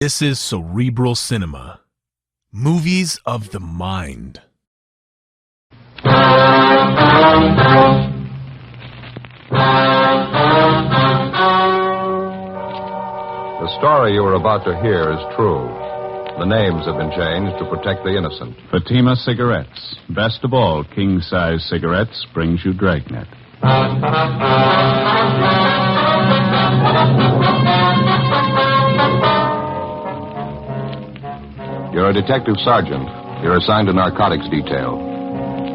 This is Cerebral Cinema. Movies of the mind. The story you are about to hear is true. The names have been changed to protect the innocent. Fatima Cigarettes. Best of all, king-size cigarettes brings you Dragnet. You're a detective sergeant. You're assigned to narcotics detail.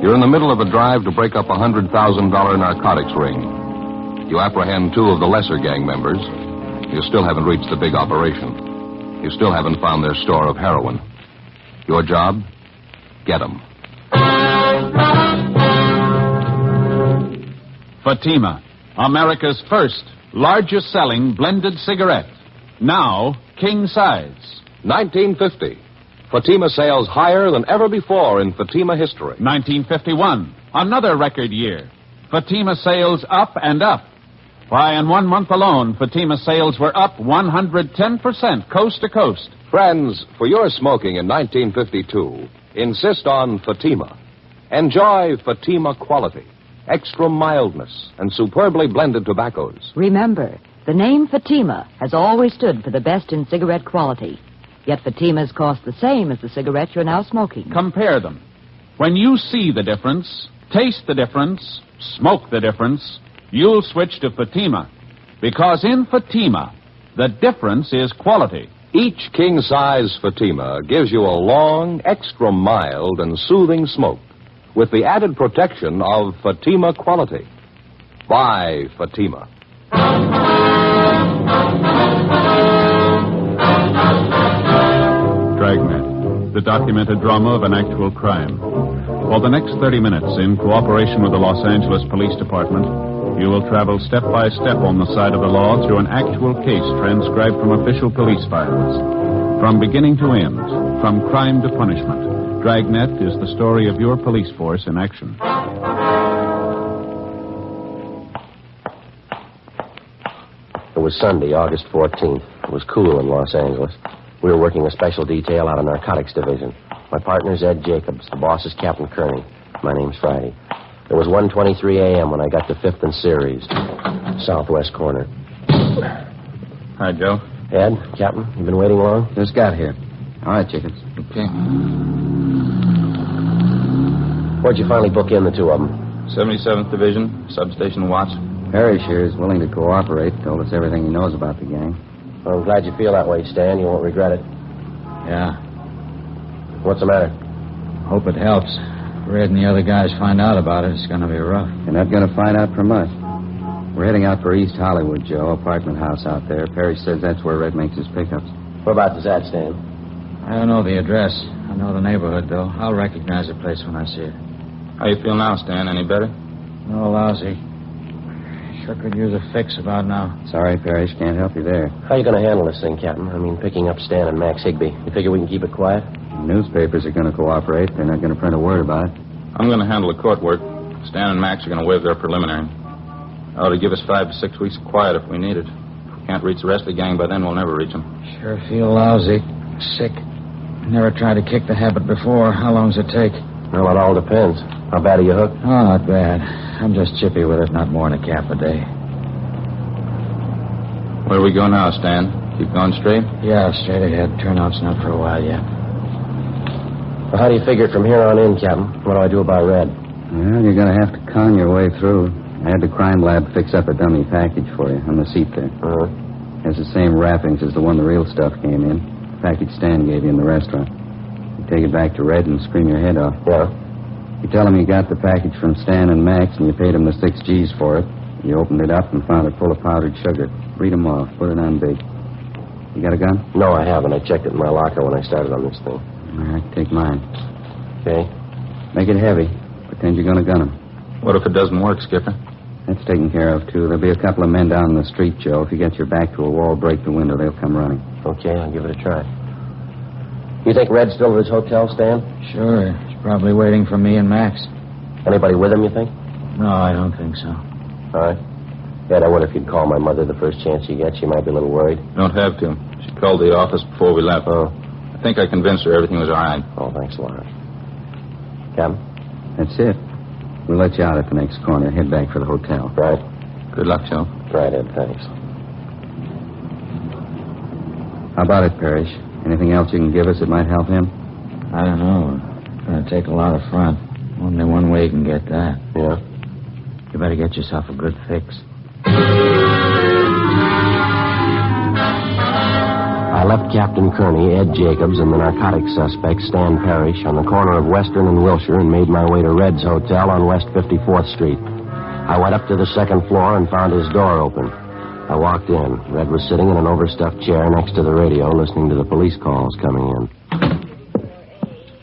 You're in the middle of a drive to break up a $100,000 narcotics ring. You apprehend two of the lesser gang members. You still haven't reached the big operation. You still haven't found their store of heroin. Your job? Get them. Fatima, America's first, largest selling blended cigarette. Now, king-size. 1950. Fatima sales higher than ever before in Fatima history. 1951, another record year. Fatima sales up and up. Why, in 1 month alone, Fatima sales were up 110% coast to coast. Friends, for your smoking in 1952, insist on Fatima. Enjoy Fatima quality, extra mildness, and superbly blended tobaccos. Remember, the name Fatima has always stood for the best in cigarette quality. Yet Fatimas cost the same as the cigarettes you're now smoking. Compare them. When you see the difference, taste the difference, smoke the difference, you'll switch to Fatima. Because in Fatima, the difference is quality. Each king-size Fatima gives you a long, extra mild, and soothing smoke with the added protection of Fatima quality. Buy Fatima. Dragnet, the documented drama of an actual crime. For the next 30 minutes, in cooperation with the Los Angeles Police Department, you will travel step by step on the side of the law through an actual case transcribed from official police files. From beginning to end, from crime to punishment, Dragnet is the story of your police force in action. It was Sunday, August 14th. It was cool in Los Angeles. We were working a special detail out of Narcotics Division. My partner's Ed Jacobs. The boss is Captain Kearney. My name's Friday. It was 1:23 a.m. when I got to 5th and Ceres, southwest corner. Hi, Joe. Ed, Captain, you been waiting long? Just got here. All right, Jacobs. Okay. Where'd you finally book in the two of them? 77th Division, Substation Watts. Parrish here is willing to cooperate. Told us everything he knows about the gang. Well, I'm glad you feel that way, Stan. You won't regret it. Yeah. What's the matter? Hope it helps. Red and the other guys find out about it. It's going to be rough. You're not going to find out from us. We're heading out for East Hollywood, Joe. Apartment house out there. Parrish says that's where Red makes his pickups. Whereabouts is that, Stan? I don't know the address. I know the neighborhood, though. I'll recognize the place when I see it. How you feel now, Stan? Any better? No, lousy. Sure could use a fix about now. Sorry, Parrish. Can't help you there. How you going to handle this thing, Captain? I mean, picking up Stan and Max Higbee. You figure we can keep it quiet? The newspapers are going to cooperate. They're not going to print a word about it. I'm going to handle the court work. Stan and Max are going to waive their preliminary. Ought to give us 5 to 6 weeks of quiet if we need it. If we can't reach the rest of the gang by then, we'll never reach them. Sure feel lousy. Sick. Never tried to kick the habit before. How long does it take? Well, it all depends. How bad are you hooked? Oh, not bad. I'm just chippy with it. Not more than a cap a day. Where do we go now, Stan? Keep going straight? Yeah, straight ahead. Turnout's not for a while yet. Well, how do you figure it from here on in, Captain? What do I do about Red? Well, you're going to have to con your way through. I had the crime lab fix up a dummy package for you on the seat there. Uh-huh. Has the same wrappings as the one the real stuff came in. The package Stan gave you in the restaurant. You take it back to Red and scream your head off. Yeah? You tell him you got the package from Stan and Max and you paid him the 6 G's for it. You opened it up and found it full of powdered sugar. Read them off. Put it on big. You got a gun? No, I haven't. I checked it in my locker when I started on this thing. All right, take mine. Okay. Make it heavy. Pretend you're going to gun him. What if it doesn't work, Skipper? That's taken care of, too. There'll be a couple of men down in the street, Joe. If you get your back to a wall, break the window, they'll come running. Okay, I'll give it a try. You think Red's still at his hotel, Stan? Sure. He's probably waiting for me and Max. Anybody with him, you think? No, I don't think so. All right. Ed, I wonder if you'd call my mother the first chance you get. She might be a little worried. Don't have to. She She called the office before we left. Oh. I think I convinced her everything was all right. Oh, thanks a lot. Captain? That's it. We'll let you out at the next corner. Head back for the hotel. Right. Good luck, Joe. Right, Ed, thanks. How about it, Parrish? Anything else you can give us that might help him? I don't know. It's going to take a lot of front. Only one way you can get that. Yeah? You better get yourself a good fix. I left Captain Kearney, Ed Jacobs, and the narcotics suspect, Stan Parrish, on the corner of Western and Wilshire and made my way to Red's Hotel on West 54th Street. I went up to the second floor and found his door open. I walked in. Red was sitting in an overstuffed chair next to the radio, listening to the police calls coming in.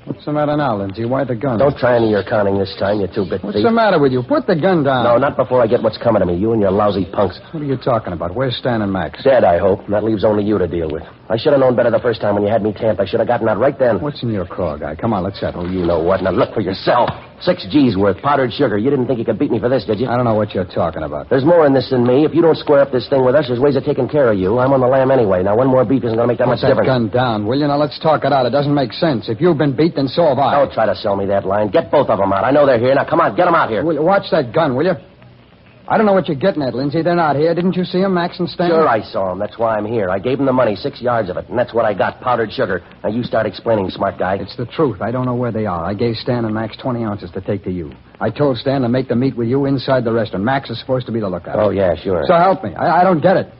What's the matter now, Lindsay? Why the gun? Don't try any of your conning this time, you two-bit What's thief. the matter with you? Put the gun down. No, not before I get what's coming to me. You and your lousy punks. What are you talking about? Where's Stan and Max? Dead, I hope. And that leaves only you to deal with. I should have known better the first time when you had me tamped. I should have gotten that right then. What's in your craw, guy? Come on, let's settle. You know what. Now look for yourself. 6 G's worth. Powdered sugar. You didn't think you could beat me for this, did you? I don't know what you're talking about. There's more in this than me. If you don't square up this thing with us, there's ways of taking care of you. I'm on the lam anyway. Now, one more beef isn't going to make that Put much that difference. gun down, will you? Now, let's talk it out. It doesn't make sense. If you've been beat, then so have I. Don't try to sell me that line. Get both of them out. I know they're here. Now, come on. Get them out here. Will you watch that gun, will you? I don't know what you're getting at, Lindsay. They're not here. Didn't you see them, Max and Stan? Sure, I saw them. That's why I'm here. I gave them the money, 6 yards of it, and that's what I got, powdered sugar. Now, you start explaining, smart guy. It's the truth. I don't know where they are. I gave Stan and Max 20 ounces to take to you. I told Stan to make the meet with you inside the restaurant. Max is supposed to be the lookout. Oh, yeah, sure. So help me. I don't get it.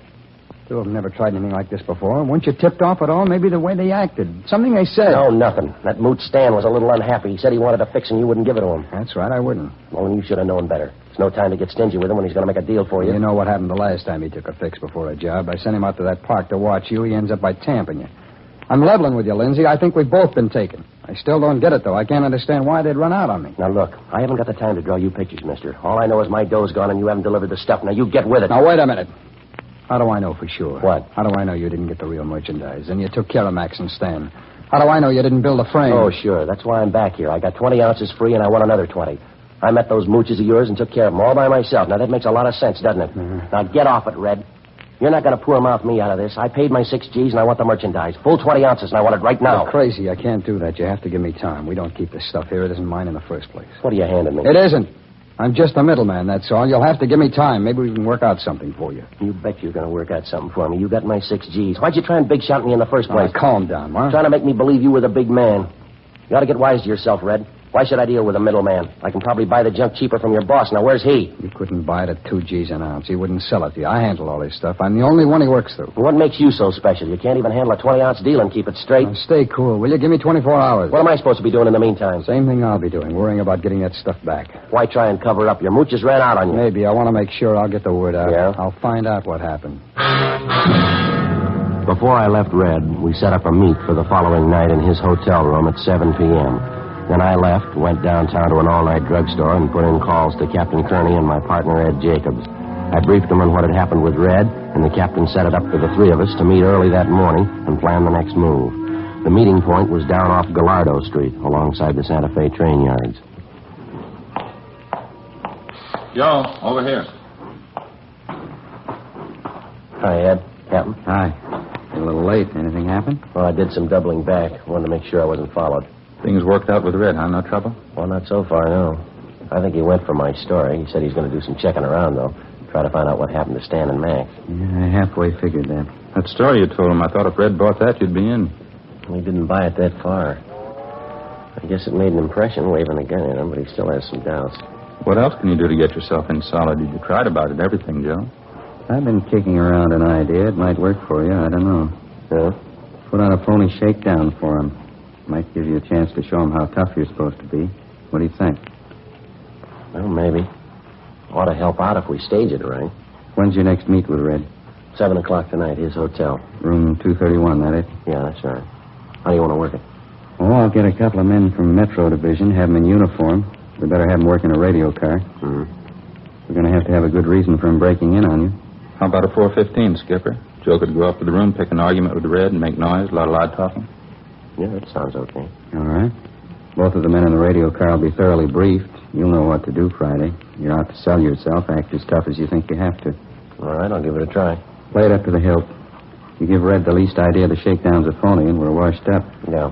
Two of them never tried anything like this before. Weren't you tipped off at all? Maybe the way they acted. Something they said. No, nothing. That moot Stan was a little unhappy. He said he wanted a fix and you wouldn't give it to him. That's right, I wouldn't. Well, then you should have known better. There's no time to get stingy with him when he's going to make a deal for you. You know what happened the last time he took a fix before a job. I sent him out to that park to watch you. He ends up by tamping you. I'm leveling with you, Lindsay. I think we've both been taken. I still don't get it, though. I can't understand why they'd run out on me. Now, look, I haven't got the time to draw you pictures, mister. All I know is my dough's gone and you haven't delivered the stuff. Now, you get with it. Now, wait a minute. How do I know for sure? What? How do I know you didn't get the real merchandise and you took care of Max and Stan? How do I know you didn't build a frame? Oh, sure. That's why I'm back here. I got 20 ounces free and I want another 20. I met those mooches of yours and took care of them all by myself. Now, that makes a lot of sense, doesn't it? Mm-hmm. Now, get off it, Red. You're not going to poor mouth me out of this. I paid my 6 G's and I want the merchandise. Full 20 ounces and I want it right now. You're crazy. I can't do that. You have to give me time. We don't keep this stuff here. It isn't mine in the first place. What are you handing me? It isn't. I'm just a middleman, that's all. You'll have to give me time. Maybe we can work out something for you. You bet you're going to work out something for me. You got my 6 G's. Why'd you try and big shot me in the first place? Calm down, Mark. Trying to make me believe you were the big man. You ought to get wise to yourself, Red. Why should I deal with a middleman? I can probably buy the junk cheaper from your boss. Now, where's he? You couldn't buy it at 2 G's an ounce. He wouldn't sell it to you. I handle all this stuff. I'm the only one he works through. What makes you so special? You can't even handle a 20-ounce deal and keep it straight. Now, stay cool, will you? Give me 24 hours. What am I supposed to be doing in the meantime? Same thing I'll be doing, worrying about getting that stuff back. Why try and cover up? Your mooches ran out on you. Maybe. I want to make sure I'll get the word out. Yeah? I'll find out what happened. Before I left Red, we set up a meet for the following night in his hotel room at 7 p.m. Then I left, went downtown to an all-night drugstore, and put in calls to Captain Kearney and my partner, Ed Jacobs. I briefed them on what had happened with Red, and the captain set it up for the three of us to meet early that morning and plan the next move. The meeting point was down off Gallardo Street, alongside the Santa Fe train yards. Joe, over here. Hi, Ed. Captain. Hi. You're a little late. Anything happen? Well, I did some doubling back. Wanted to make sure I wasn't followed. Things worked out with Red, huh? No trouble? Well, not so far, no. I think he went for my story. He said he's going to do some checking around, though. Try to find out what happened to Stan and Max. Yeah, I halfway figured that. That story you told him, I thought if Red bought that, you'd be in. He didn't buy it that far. I guess it made an impression waving a gun at him, but he still has some doubts. What else can you do to get yourself in solid? You tried about it, everything, Joe. I've been kicking around an idea. It might work for you. I don't know. Yeah? Put on a phony shakedown for him. Might give you a chance to show him how tough you're supposed to be. What do you think? Well, maybe. Ought to help out if we stage it right. When's your next meet with Red? 7 o'clock tonight, his hotel. Room 231, that it? Yeah, that's right. How do you want to work it? Oh, I'll get a couple of men from Metro Division, have them in uniform. We better have them work in a radio car. Mm-hmm. We're going to have a good reason for him breaking in on you. How about a 415, Skipper? Joe could go up to the room, pick an argument with Red, and make noise, a lot of loud talking. Yeah, that sounds okay. All right. Both of the men in the radio car will be thoroughly briefed. You'll know what to do Friday. You're out to sell yourself. Act as tough as you think you have to. All right, I'll give it a try. Play it up to the hilt. You give Red the least idea the shakedown's a phony and we're washed up. Yeah.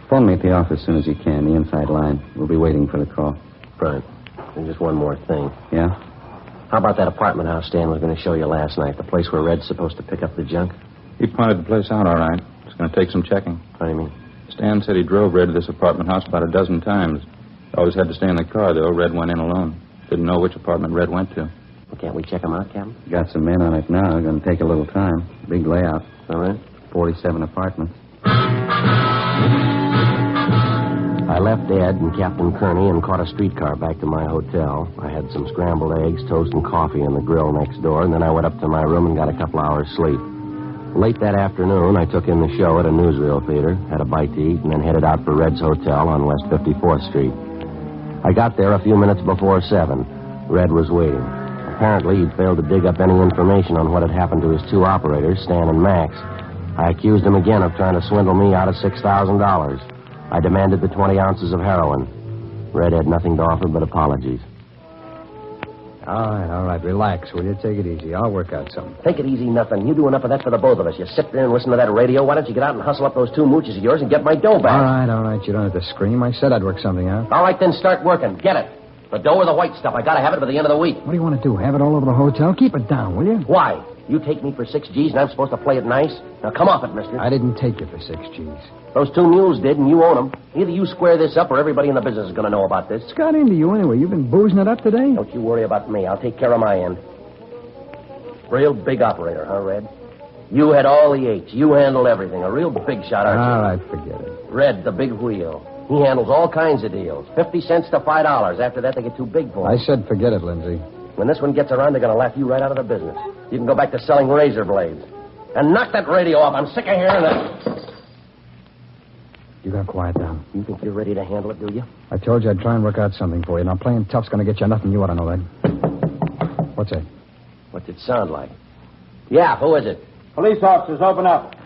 Phone me at the office as soon as you can, the inside line. We'll be waiting for the call. Right. And just one more thing. Yeah? How about that apartment house Stan was going to show you last night? The place where Red's supposed to pick up the junk? He pointed the place out all right. It's going to take some checking. What do you mean? Stan said he drove Red to this apartment house about a dozen times. Always had to stay in the car, though. Red went in alone. Didn't know which apartment Red went to. Well, can't we check him out, Captain? Got some men on it now. Going to take a little time. Big layout. All right. 47 apartments. I left Ed and Captain Kearney and caught a streetcar back to my hotel. I had some scrambled eggs, toast, and coffee in the grill next door, and then I went up to my room and got a couple hours sleep. Late that afternoon, I took in the show at a newsreel theater, had a bite to eat, and then headed out for Red's Hotel on West 54th Street. I got there a few minutes before 7. Red was waiting. Apparently, he'd failed to dig up any information on what had happened to his two operators, Stan and Max. I accused him again of trying to swindle me out of $6,000. I demanded the 20 ounces of heroin. Red had nothing to offer but apologies. All right. Relax, will you? Take it easy. I'll work out something. Take it easy, nothing. You do enough of that for the both of us. You sit there and listen to that radio. Why don't you get out and hustle up those two mooches of yours and get my dough back? All right. You don't have to scream. I said I'd work something out. All right, then start working. Get it. The dough or the white stuff. I gotta have it by the end of the week. What do you want to do? Have it all over the hotel? Keep it down, will you? Why? You take me for 6 G's and I'm supposed to play it nice? Now come off it, mister. I didn't take you for 6 G's. Those two mules did, and you own them. Either you square this up or everybody in the business is gonna know about this. What's got into you anyway? You've been boozing it up today? Don't you worry about me. I'll take care of my end. Real big operator, huh, Red? You had all the H's. You handled everything. A real big shot, aren't you? All right, forget it. Red, the big wheel. He handles all kinds of deals. 50 cents to $5. After that, they get too big for him. I said forget it, Lindsay. When this one gets around, they're going to laugh you right out of the business. You can go back to selling razor blades. And knock that radio off. I'm sick of hearing it. You got to quiet down. You think you're ready to handle it, do you? I told you I'd try and work out something for you. Now, playing tough's going to get you nothing. You ought to know that. What's that? What's it sound like? Yeah, who is it? Police officers, open up.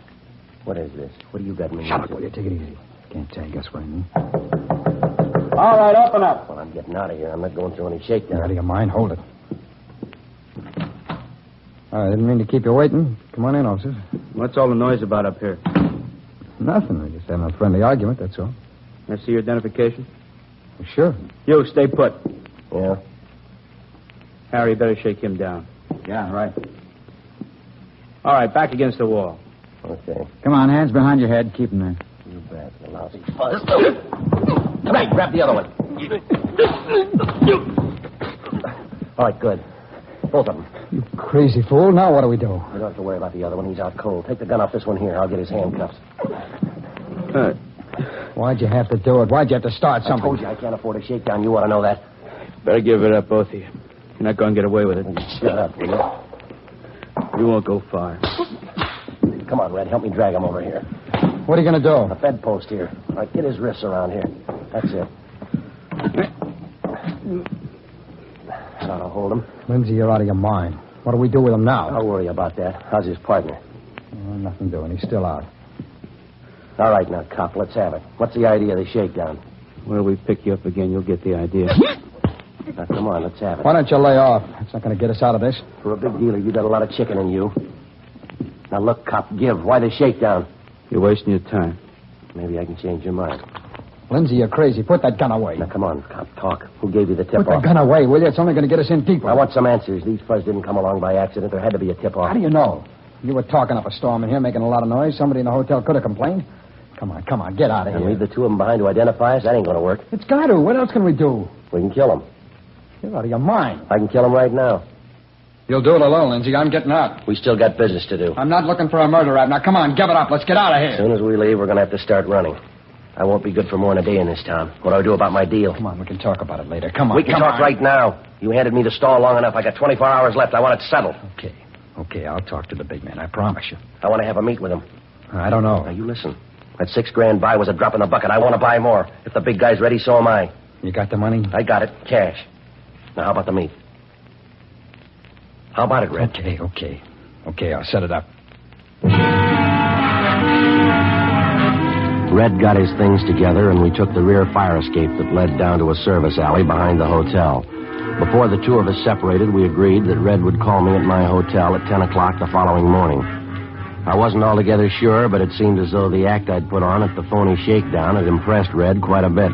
What is this? What do you got in the Shut up, will you? Take it easy. Can't tell. Guess what I mean. All right, open up. Well, I'm getting out of here. I'm not going through any shakedown. You're out of your mind. Hold it. I didn't mean to keep you waiting. Come on in, officers. What's all the noise about up here? Nothing. I just having a friendly argument, that's all. Can I see your identification? Well, sure. You, stay put. Yeah? Harry, you better shake him down. Yeah, right. All right, back against the wall. Okay. Come on, hands behind your head. Keep them there. You bet. The lousy fuzz. Come on, grab the other one. All right, good. Both of them. You crazy fool. Now what do we do? You don't have to worry about the other one. He's out cold. Take the gun off this one here. I'll get his handcuffs. Why'd you have to do it? Why'd you have to start something? I told you I can't afford a shakedown. You ought to know that. Better give it up, both of you. You're not going to get away with it. Shut up, will you? You won't go far. Come on, Red. Help me drag him over here. What are you going to do? A fed post here. All right, get his wrists around here. That's it. That ought to hold him. Lindsay, you're out of your mind. What do we do with him now? Don't worry about that. How's his partner? Nothing doing. He's still out. All right, now, cop, let's have it. What's the idea of the shakedown? Where we pick you up again, you'll get the idea. Now, come on, let's have it. Why don't you lay off? That's not going to get us out of this. For a big dealer, you got a lot of chicken in you. Now, look, cop, give. Why the shakedown? You're wasting your time. Maybe I can change your mind. Lindsay, you're crazy. Put that gun away. Now, come on, cop, talk. Who gave you the Put tip-off? that gun away, will you? It's only going to get us in deeper. I want some answers. These fuzz didn't come along by accident. There had to be a tip-off. How do you know? You were talking up a storm in here, making a lot of noise. Somebody in the hotel could have complained. Come on, get out of And here. leave the two of them behind to identify us? That ain't going to work. It's got to. What else can we do? We can kill him. You're out of your mind. I can kill him right now. You'll do it alone, Lindsay. I'm getting out. We still got business to do. I'm not looking for a murder rap. Now, come on, give it up. Let's get out of As here. soon as we leave, we're going to have to start running. I won't be good for more than a day in this town. What do I do about my deal? Come on, we can talk about it later. Come on, We can talk right now. You handed me the stall long enough. I got 24 hours left. I want it settled. Okay, I'll talk to the big man. I promise you. I want to have a meet with him. I don't know. Now, you listen. That $6,000 buy was a drop in the bucket. I want to buy more. If the big guy's ready, so am I. You got the money? I got it. Cash. Now, how about the meet? How about it, Red? Okay, I'll set it up. Red got his things together, and we took the rear fire escape that led down to a service alley behind the hotel. Before the two of us separated, we agreed that Red would call me at my hotel at 10 o'clock the following morning. I wasn't altogether sure, but it seemed as though the act I'd put on at the phony shakedown had impressed Red quite a bit.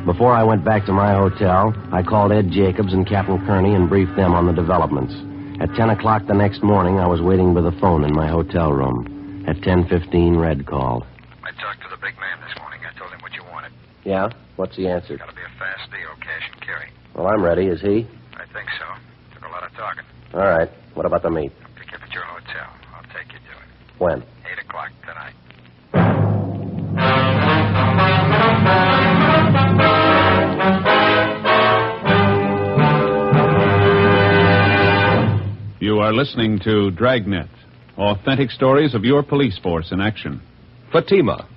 Before I went back to my hotel, I called Ed Jacobs and Captain Kearney and briefed them on the developments. At 10 o'clock the next morning, I was waiting by the phone in my hotel room. At 10:15, Red called. I talked to the big man this morning. I told him what you wanted. Yeah? What's the answer? It's got to be a fast deal, cash and carry. Well, I'm ready. Is he? I think so. Took a lot of talking. All right. What about the meet? I'll pick you up at your hotel. I'll take you to it. When? 8 o'clock tonight. You are listening to Dragnet, authentic stories of your police force in action. Fatima,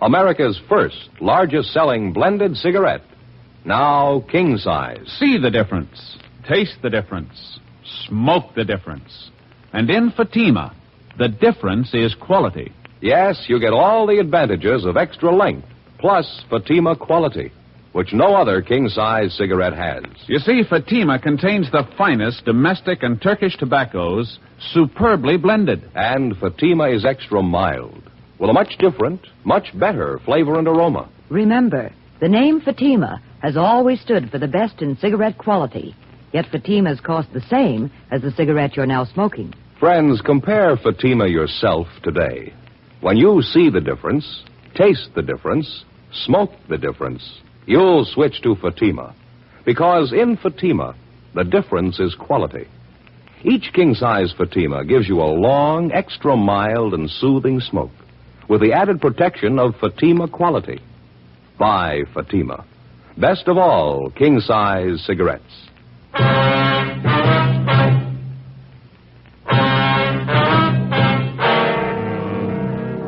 America's first, largest-selling blended cigarette. Now king size. See the difference, taste the difference, smoke the difference. And in Fatima, the difference is quality. Yes, you get all the advantages of extra length, plus Fatima quality, which no other king-size cigarette has. You see, Fatima contains the finest domestic and Turkish tobaccos, superbly blended. And Fatima is extra mild, with a much different, much better flavor and aroma. Remember, the name Fatima has always stood for the best in cigarette quality. Yet Fatimas cost the same as the cigarette you're now smoking. Friends, compare Fatima yourself today. When you see the difference, taste the difference, smoke the difference, you'll switch to Fatima. Because in Fatima, the difference is quality. Each king-size Fatima gives you a long, extra mild and soothing smoke, with the added protection of Fatima quality. Buy Fatima. Best of all king-size cigarettes.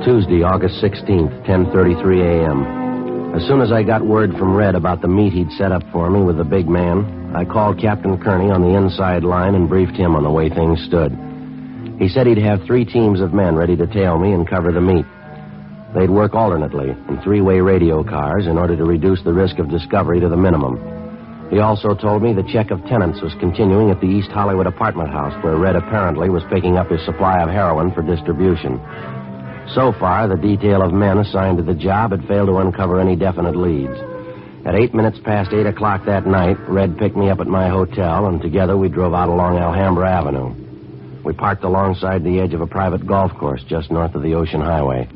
Tuesday, August 16th, 10:33 a.m. As soon as I got word from Red about the meet he'd set up for me with the big man, I called Captain Kearney on the inside line and briefed him on the way things stood. He said he'd have 3 teams of men ready to tail me and cover the meet. They'd work alternately in 3-way radio cars in order to reduce the risk of discovery to the minimum. He also told me the check of tenants was continuing at the East Hollywood apartment house, where Red apparently was picking up his supply of heroin for distribution. So far, the detail of men assigned to the job had failed to uncover any definite leads. At 8 minutes past 8 o'clock that night, Red picked me up at my hotel, and together we drove out along Alhambra Avenue. We parked alongside the edge of a private golf course just north of the Ocean Highway.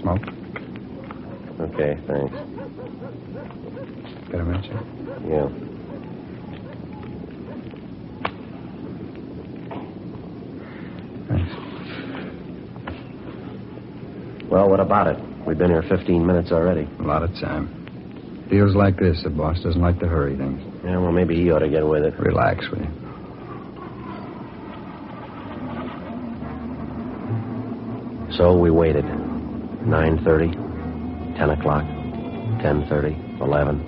Smoke? Okay, thanks. Got a minute, sir? Yeah. Thanks. Well, what about it? We've been here 15 minutes already. A lot of time. Deals like this, the boss doesn't like to hurry things. Yeah, well, maybe he ought to get with it. Relax, will you? So we waited. 9:30, 10 o'clock, 10:30, 11.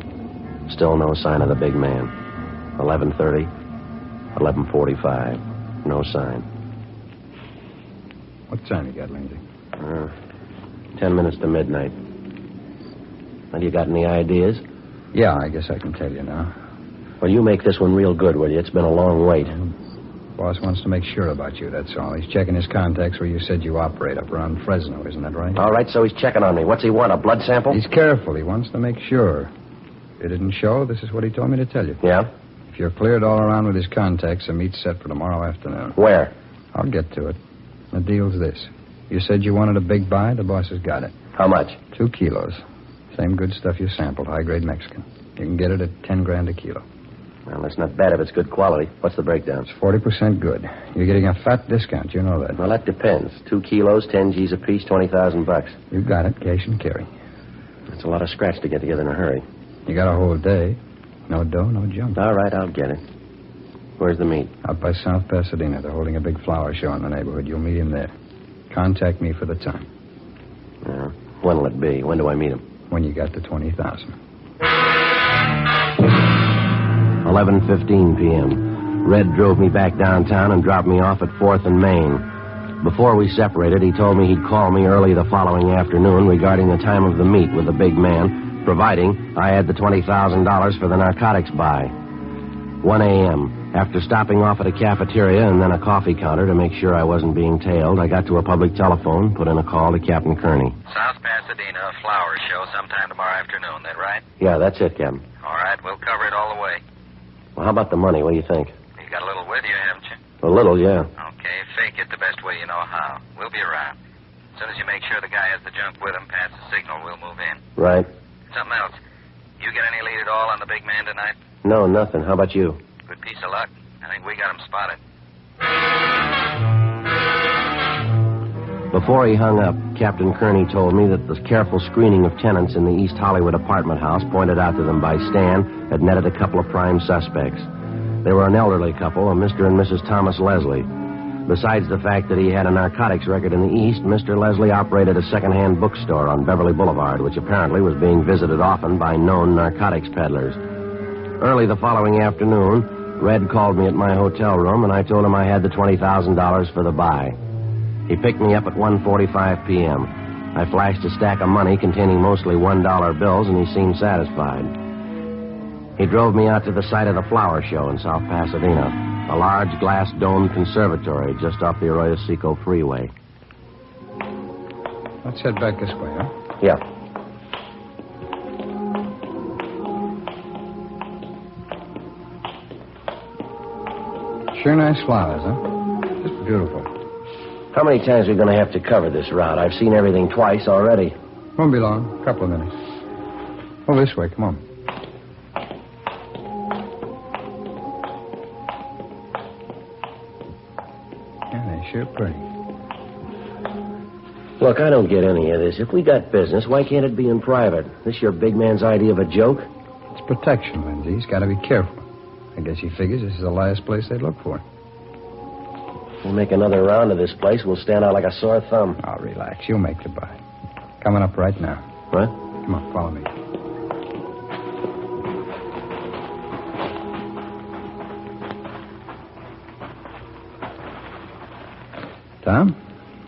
Still no sign of the big man. 11:30, 11:45. No sign. What time you got, Lindsay? 10 minutes to midnight. Well, you got any ideas? Yeah, I guess I can tell you now. Well, you make this one real good, will you? It's been a long wait. Boss wants to make sure about you, that's all. He's checking his contacts where you said you operate up around Fresno, isn't that right? All right, so he's checking on me. What's he want, a blood sample? He's careful. He wants to make sure. If it didn't show, this is what he told me to tell you. Yeah? If you're cleared all around with his contacts, the meet's set for tomorrow afternoon. Where? I'll get to it. The deal's this. You said you wanted a big buy. The boss has got it. How much? 2 kilos. Same good stuff you sampled, high-grade Mexican. You can get it at 10 grand a kilo. Well, that's not bad if it's good quality. What's the breakdown? It's 40% good. You're getting a fat discount. You know that. Well, that depends. 2 kilos, 10 G's apiece, $20,000. You got it. Cash and carry. That's a lot of scratch to get together in a hurry. You got a whole day. No dough, no jump. All right, I'll get it. Where's the meet? Out by South Pasadena. They're holding a big flower show in the neighborhood. You'll meet him there. Contact me for the time. Yeah. When'll it be? When do I meet him? When you got the 20,000. 11:15 p.m. Red drove me back downtown and dropped me off at 4th and Main. Before we separated, he told me he'd call me early the following afternoon regarding the time of the meet with the big man, providing I had the $20,000 for the narcotics buy. 1 a.m. After stopping off at a cafeteria and then a coffee counter to make sure I wasn't being tailed, I got to a public telephone, put in a call to Captain Kearney. South Pasadena, a flower show sometime tomorrow afternoon, that right? Yeah, that's it, Captain. All right, we'll cover it all the way. Well, how about the money? What do you think? You got a little with you, haven't you? A little, yeah. Okay, fake it the best way you know how. We'll be around. As soon as you make sure the guy has the junk with him, pass the signal, we'll move in. Right. Something else. You get any lead at all on the big man tonight? No, nothing. How about you? Good piece of luck. I think we got him spotted. Before he hung up, Captain Kearney told me that the careful screening of tenants in the East Hollywood apartment house pointed out to them by Stan had netted a couple of prime suspects. They were an elderly couple, a Mr. and Mrs. Thomas Leslie. Besides the fact that he had a narcotics record in the East, Mr. Leslie operated a second-hand bookstore on Beverly Boulevard, which apparently was being visited often by known narcotics peddlers. Early the following afternoon, Red called me at my hotel room, and I told him I had the $20,000 for the buy. He picked me up at 1:45 p.m. I flashed a stack of money containing mostly $1 bills, and he seemed satisfied. He drove me out to the site of the flower show in South Pasadena, a large glass-domed conservatory just off the Arroyo Seco freeway. Let's head back this way, huh? Yeah. Sure nice flowers, huh? Just beautiful. How many times are we going to have to cover this route? I've seen everything twice already. Won't be long. A couple of minutes. Oh, this way. Come on. Yeah, they're sure pretty. Look, I don't get any of this. If we got business, why can't it be in private? This your big man's idea of a joke? It's protection, Lindsay. He's got to be careful. I guess he figures this is the last place they'd look for. We'll make another round of this place. We'll stand out like a sore thumb. Oh, relax. You'll make the buy. Coming up right now. What? Come on, follow me. Tom,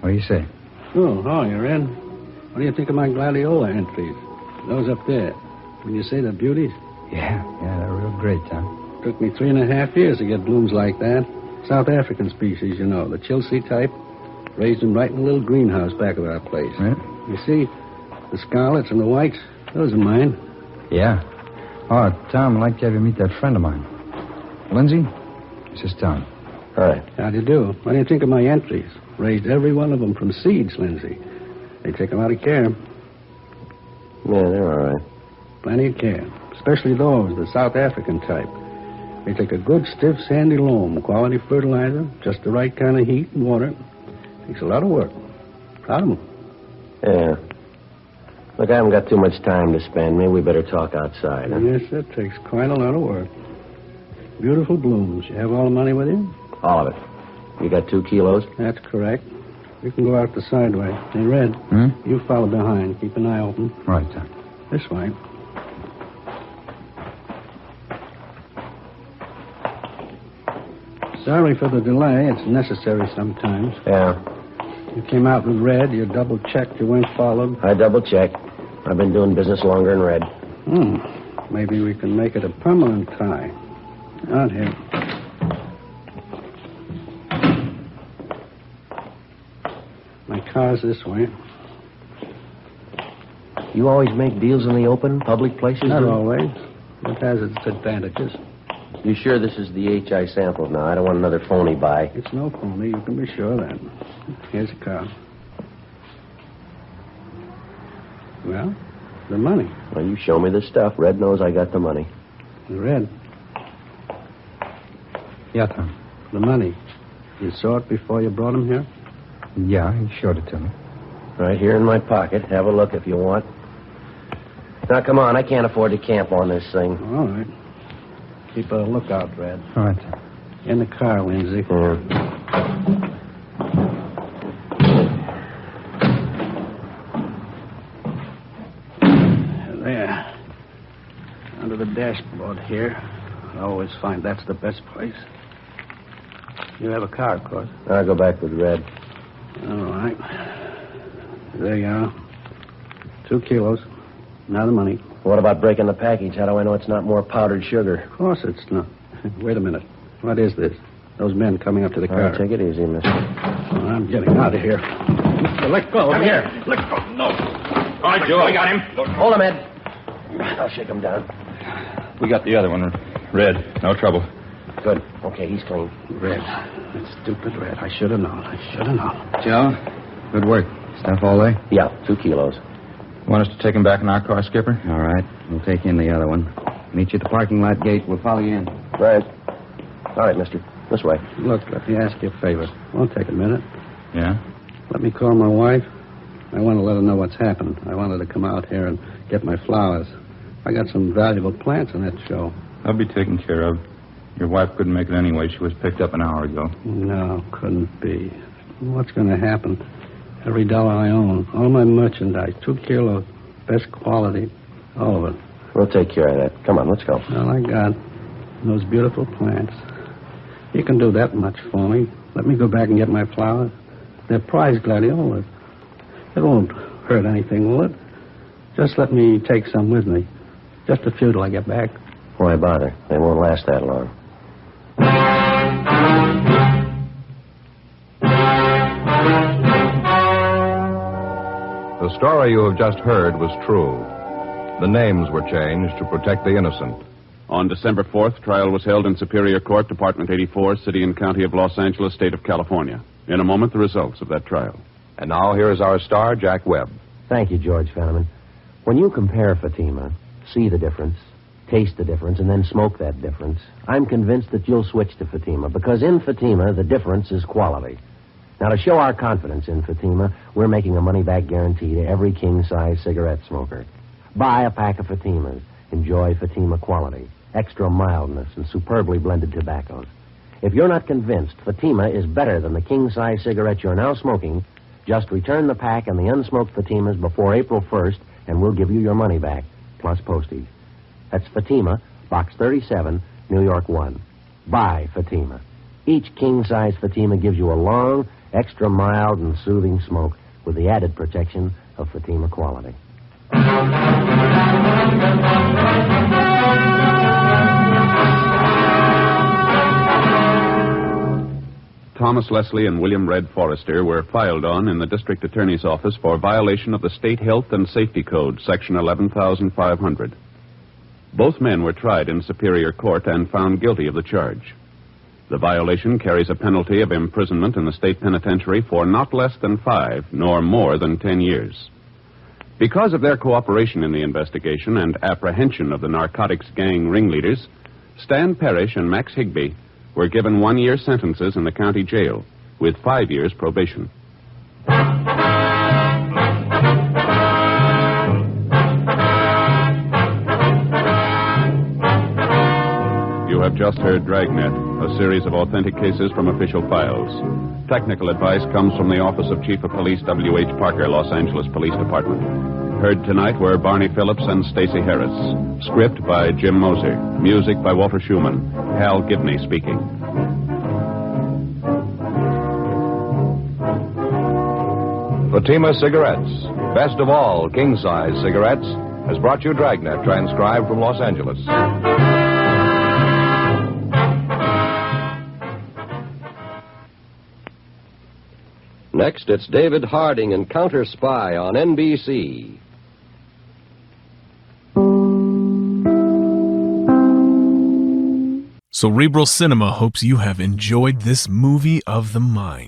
what do you say? Oh, hi, Red. What do you think of my gladiola entries? Those up there. When you say they're beauties? Yeah, they're real great, Tom. Took me 3.5 years to get blooms like that. South African species, you know, the Chelsea type. Raised them right in a little greenhouse back of our place. Right. You see, the scarlets and the whites, those are mine. Yeah. Oh, Tom, I'd like to have you meet that friend of mine. Lindsay, this is Tom. Hi. How do you do? What do you think of my entries? Raised every one of them from seeds, Lindsay. They take a lot of care. Yeah, they're all right. Plenty of care. Especially those, the South African type. They take a good, stiff, sandy loam, quality fertilizer, just the right kind of heat and water. Takes a lot of work. Proud of them. Yeah. Look, I haven't got too much time to spend. Maybe we better talk outside, huh? Yes, that takes quite a lot of work. Beautiful blooms. You have all the money with you? All of it. You got 2 kilos? That's correct. You can go out the side way. Hey, Red, you follow behind. Keep an eye open. Right, Tom. This way. Sorry for the delay. It's necessary sometimes. Yeah. You came out with Red. You double-checked you weren't followed. I double-checked. I've been doing business longer than Red. Maybe we can make it a permanent tie. Out here. My car's this way. You always make deals in the open, public places? Not always. It has its advantages. You sure this is the HI sample now? I don't want another phony buy. It's no phony. You can be sure of that. Here's a car. Well, the money. Well, you show me the stuff. Red knows I got the money. Red. Yeah, Tom. The money. You saw it before you brought him here? Yeah, he showed it to me. Right here in my pocket. Have a look if you want. Now, come on. I can't afford to camp on this thing. All right. Keep a lookout, Red. All right, Tom. In the car, Lindsay. There. Under the dashboard here. I always find that's the best place. You have a car, of course. I'll go back with Red. All right. There you are. 2 kilos. Now the money. What about breaking the package? How do I know it's not more powdered sugar? Of course it's not. Wait a minute. What is this? Those men coming up to the car. Take it easy, mister. Well, I'm getting out of here. Let go. Come here. Let go. No. All right, Joe, I got him. Hold him, Ed. I'll shake him down. We got the other one. Red. No trouble. Good. Okay, he's clean. Red. That stupid Red. I should have known. Joe, good work. Stuff all there? Yeah, 2 kilos. Want us to take him back in our car, Skipper? All right. We'll take in the other one. Meet you at the parking lot gate. We'll follow you in. Right. All right, mister. This way. Look, let me ask you a favor. Won't take a minute. Yeah? Let me call my wife. I want to let her know what's happened. I wanted to come out here and get my flowers. I got some valuable plants in that show. I'll be taken care of. Your wife couldn't make it anyway. She was picked up an hour ago. No, couldn't be. What's going to happen? Every dollar I own, all my merchandise, 2 kilos, best quality, all of it. We'll take care of that. Come on, let's go. All I got, those beautiful plants. You can do that much for me. Let me go back and get my flowers. They're prize gladiolas. It won't hurt anything, will it? Just let me take some with me. Just a few till I get back. Why bother? They won't last that long. The story you have just heard was true. The names were changed to protect the innocent. On December 4th, trial was held in Superior Court, Department 84, City and County of Los Angeles, State of California. In a moment, the results of that trial. And now here is our star, Jack Webb. Thank you, George Fenneman. When you compare Fatima, see the difference, taste the difference, and then smoke that difference, I'm convinced that you'll switch to Fatima, because in Fatima, the difference is quality. Now, to show our confidence in Fatima, we're making a money-back guarantee to every king-size cigarette smoker. Buy a pack of Fatimas. Enjoy Fatima quality, extra mildness, and superbly blended tobaccos. If you're not convinced Fatima is better than the king-size cigarette you're now smoking, just return the pack and the unsmoked Fatimas before April 1st, and we'll give you your money back, plus postage. That's Fatima, Box 37, New York 1. Buy Fatima. Each king-size Fatima gives you a long, extra mild, and soothing smoke with the added protection of Fatima quality. Thomas Leslie and William Red Forrester were filed on in the District Attorney's Office for violation of the State Health and Safety Code, Section 11,500. Both men were tried in Superior Court and found guilty of the charge. The violation carries a penalty of imprisonment in the state penitentiary for not less than 5, nor more than 10 years. Because of their cooperation in the investigation and apprehension of the narcotics gang ringleaders, Stan Parrish and Max Higbee were given 1-year sentences in the county jail with 5 years probation. You have just heard Dragnet, a series of authentic cases from official files. Technical advice comes from the Office of Chief of Police W.H. Parker, Los Angeles Police Department. Heard tonight were Barney Phillips and Stacey Harris. Script by Jim Moser. Music by Walter Schumann. Hal Gibney speaking. Fatima Cigarettes, best of all king-size cigarettes, has brought you Dragnet, transcribed from Los Angeles. Next, it's David Harding and Counter Spy on NBC. Cerebral Cinema hopes you have enjoyed this movie of the mind.